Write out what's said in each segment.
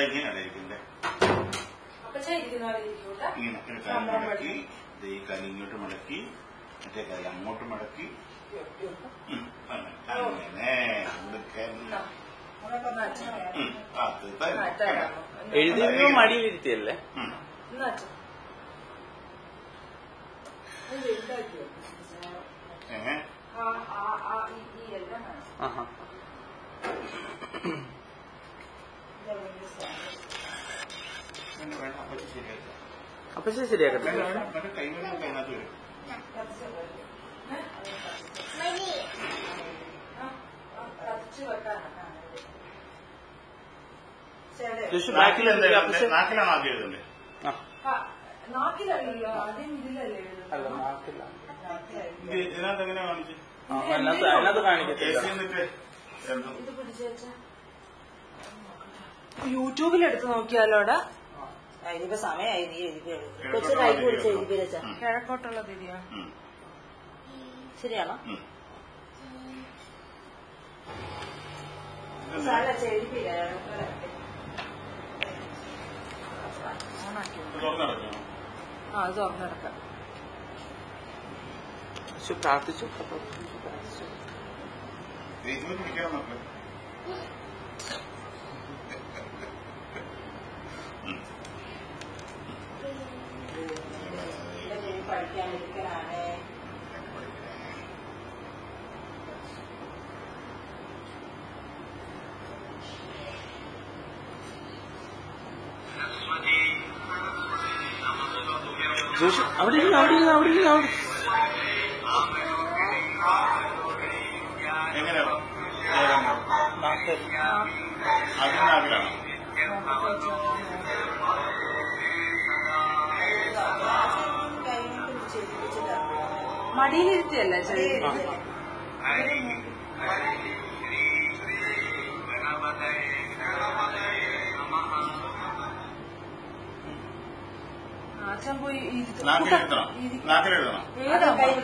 ഇങ്ങനെയാണ് ഇരിക്കുന്നത്. ഇങ്ങനെ മടക്കി ഈ കൈ ഇങ്ങോട്ട് മടക്കി മറ്റേ കൈ അങ്ങോട്ട് മടക്കി എഴുതി മടിയിലിരുത്തിയല്ലേ? അപ്പൊ ശരിയാക്കട്ടെ. നാക്കിലാണോ ആദ്യം എഴുതണ്ടേ? ഇതിനകത്ത് എങ്ങനെയാ കാണിച്ചു? അതിനകത്ത് കാണിക്കത്തില്ല. യൂട്യൂബിലെടുത്ത് നോക്കിയാലോടാ. ഇതിപ്പോ സമയമായി നീ കൊച്ചു കൈ പിടിച്ച് എഴുതിപ്പിച്ച കിഴക്കോട്ടുള്ള തിരിയാ ശരിയാണോ? അത് തുറന്നെടുക്കാം. പ്രാർത്ഥിച്ചു. പഠിക്കാനിരിക്കലാണ്. അവിടെ എങ്ങനെയാ? മടിയിലിരുത്തിയല്ലേ ചെറിയ അച്ഛൻ പോയി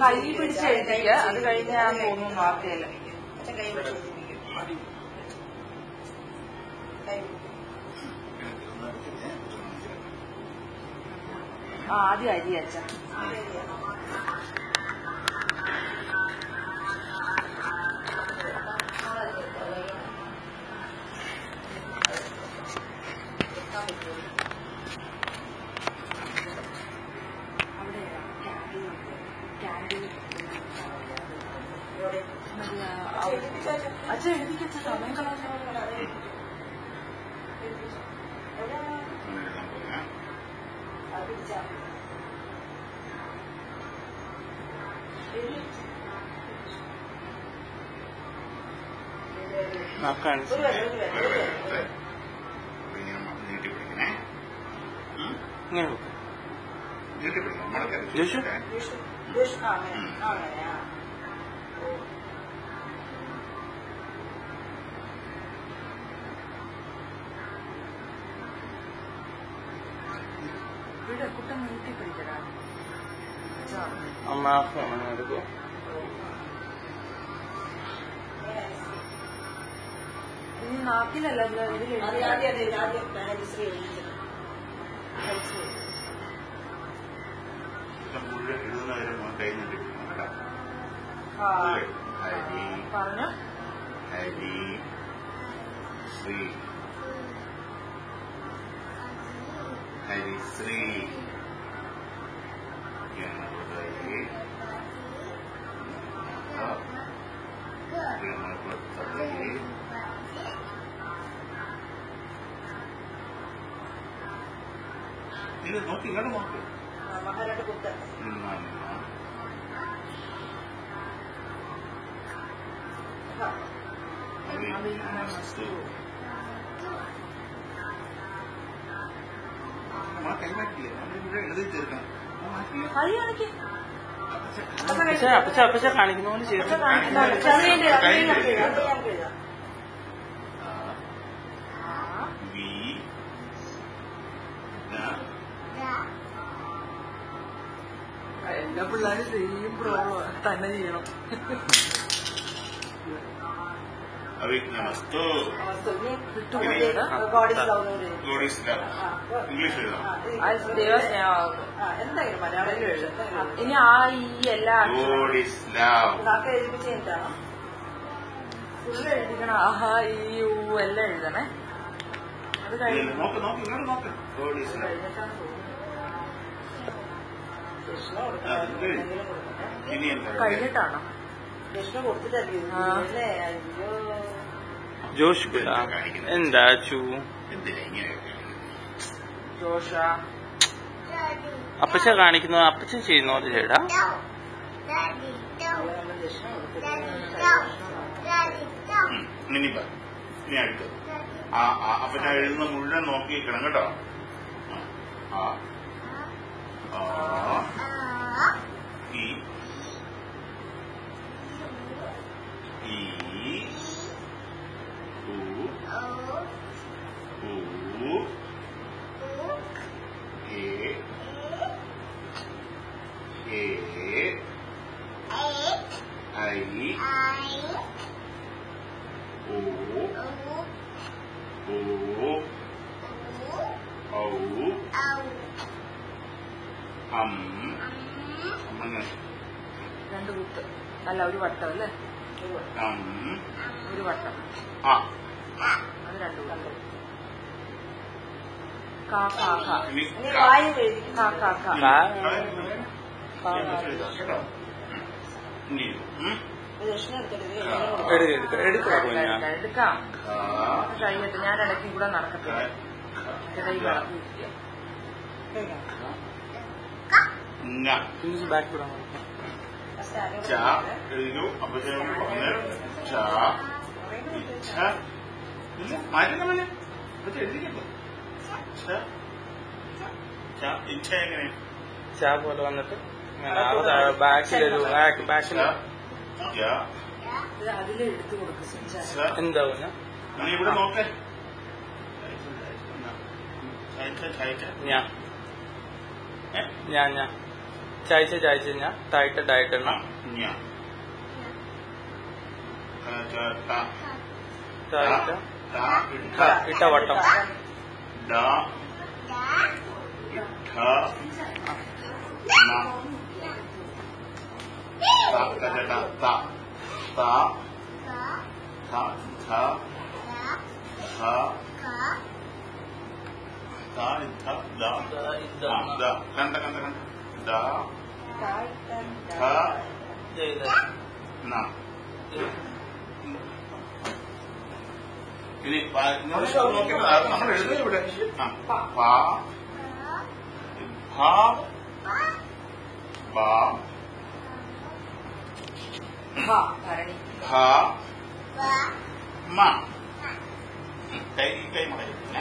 കൈ പിടിച്ച് എഴുതിക്കുക. അത് കഴിഞ്ഞ് ഞാൻ തോന്നുന്നു വാർത്തയല്ല. ആദ്യം അരി അച്ഛൻ അച്ഛൻ എഴുതിക്കച്ച സമയം കളഞ്ഞ കുട്ടം നീട്ടി പിടിക്കടാ. അമ്മ ഫോൺ എടുക്കും. ഇനി നാക്കിലല്ല പറഞ്ഞു ഹരി ശ്രീ ഹരിശ്രീ ഗണപതി ഗണപതി ഇത് നോക്കി ഇങ്ങോട്ട് നോക്ക്. എഴുതി ചേർക്കണം. അപ്പച്ച കാണിക്കുന്ന പോലെ ചേർത്ത് എല്ലാ പിള്ളേരും സെയിം പ്രോബ്ലം തന്നെ ചെയ്യണം. അവിഘ്നമസ്തു. ഗോഡ് ഈസ് ലവ് എന്ന് ഗോഡ് ഈസ് ലവ്. ഇംഗ്ലീഷ് എഴുതാം. എന്തായാലും മലയാളത്തിൽ എഴുതും. ഇനി ആ ഈ എല്ലാ ഗോഡ് ഈസ് ലവ്. നാക്കെ എഴുതിപ്പിച്ച് കഴിഞ്ഞിട്ടാണോ ഫുള്ള് എഴുതിക്കണം. ആഹാ ഈ യു എല്ലാം എഴുതണേ. അത് കഴിഞ്ഞ് നോക്ക് ഇങ്ങോട്ട് നോക്ക്. God is love. കഴിഞ്ഞിട്ടാണ് തോന്നുന്നത്. കൃഷ്ണ കൊടുക്കണം എന്തെങ്കിലും കൊടുക്കട്ടെ. ഇനി എന്താ കഴിഞ്ഞിട്ടാണോ? കൃഷ്ണ കൊടുത്തിട്ടല്ലേ അല്ലേ? അയ്യോ ജോഷ് എന്താ ചൂ എന്തിനാ ഇങ്ങനെ ജോഷ അപ്പച്ച കാണിക്കുന്നു. അപ്പച്ചൻ ചെയ്യുന്നു അത് ചേട്ടാ. നമ്മൾ കൃഷ്ണ കൊടുത്തിട്ട് ഇനി അടുത്ത് അപ്പൊ ഞാൻ എഴുതുന്ന മുഴുവൻ നോക്കിയിരിക്കണം കേട്ടോ. ഈ രണ്ട് കുത്ത് അല്ല ഒരു വട്ടം അല്ലേ? ഒരു വട്ടം അത് രണ്ട് കുത്ത്. കാ കാ കാ ഇനി വായും എഴുതിക്കും. കാ കാ കാ കൃഷ്ണ എടുത്തിട്ട് എടുക്കാം. എടുക്കാം. കഴിഞ്ഞിട്ട് ഞാൻ ഇടയ്ക്കും കൂടെ നടക്കത്തില്ല. ഇടയിൽ കിടക്കിയിരിക്കുക. ബാക്ക് വിടാൻ എഴുതിക്കൂ. അപ്പൊ മാറ്റുന്ന എഴുതിക്കോ. ഇച്ഛ എങ്ങനെ ചാ പോലെ വന്നിട്ട് ബാക്കിലൊരു ബാക്കിൽ അതിലെടുത്ത് കൊടുക്കും. എന്താ നീ ഇവിടെ നോക്കേ. ഞാൻ ചായച്ച ഞാൻ തായിട്ട് ഡയറ്റെണ്ണ ഇട്ട വട്ടം ഇനി നമ്മൾ എഴുതുന്നത് ഇവിടെ കൈ മടയില്ല.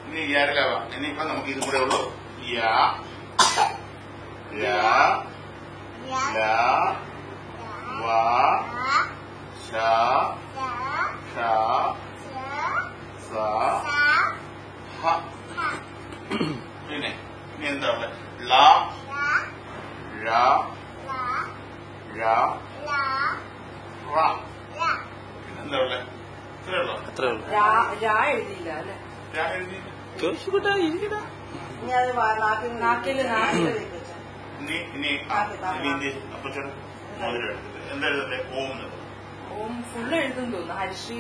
ഇനി യാരലാവാ. ഇനിയിപ്പോ നമുക്ക് ഇതും കൂടെ ഉള്ളൂ. യാ വാ ഷാ പിന്നെ ഇനി എന്താ ഉള്ളത്? ലാ രാ എന്താ ഉള്ളത്? ഇത്രേ ഉള്ളൂ. അത്രേ ഉള്ളൂ. രാ എഴുതിയില്ല അല്ലെ? രാ എഴുതി. ചോദിച്ചുകൂട്ടാ ഇരിക്കട്ടാ. ഇനി അത് നാക്കില് ഇനി അപ്പച്ചൻ എന്താ എഴുതട്ടെ? ഓം എന്നത്. ഓം ഫുള്ള് എഴുതും തോന്നുന്നു. ഹരിശ്രീ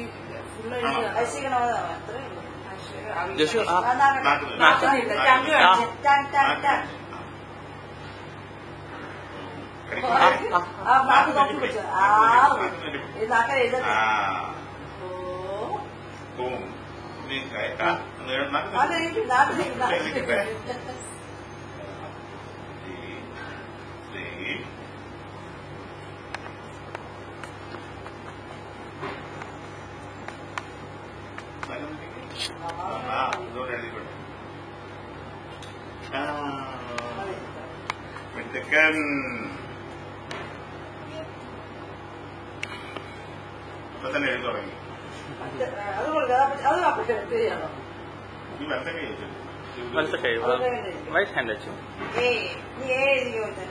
ഫുള്ള് എഴുതുക. ഹരിശ്രീകണോന്നാണ് അത്രേ ഉള്ളൂ. ജോഷു നാക്ക് നോക്കി പിടിച്ചോ. നാക്കൽ എഴുതട്ടെ. ഓം അത് എഴുതി നാട്ടിലേക്ക് ഇതുകൊണ്ട് എഴുതിക്കോട്ടെ. മിടുക്കൻ. ഇപ്പൊ തന്നെ എഴുതി തുടങ്ങി. അത് കൊടുക്കാം. അത് അപ്പഴേ ശരിയാണോ? ഈ വലത്തെ വലത്തെ കൈ റൈറ്റ് ഹാൻഡ് വെച്ചു. നീ എഴുതിയോട്ടെ.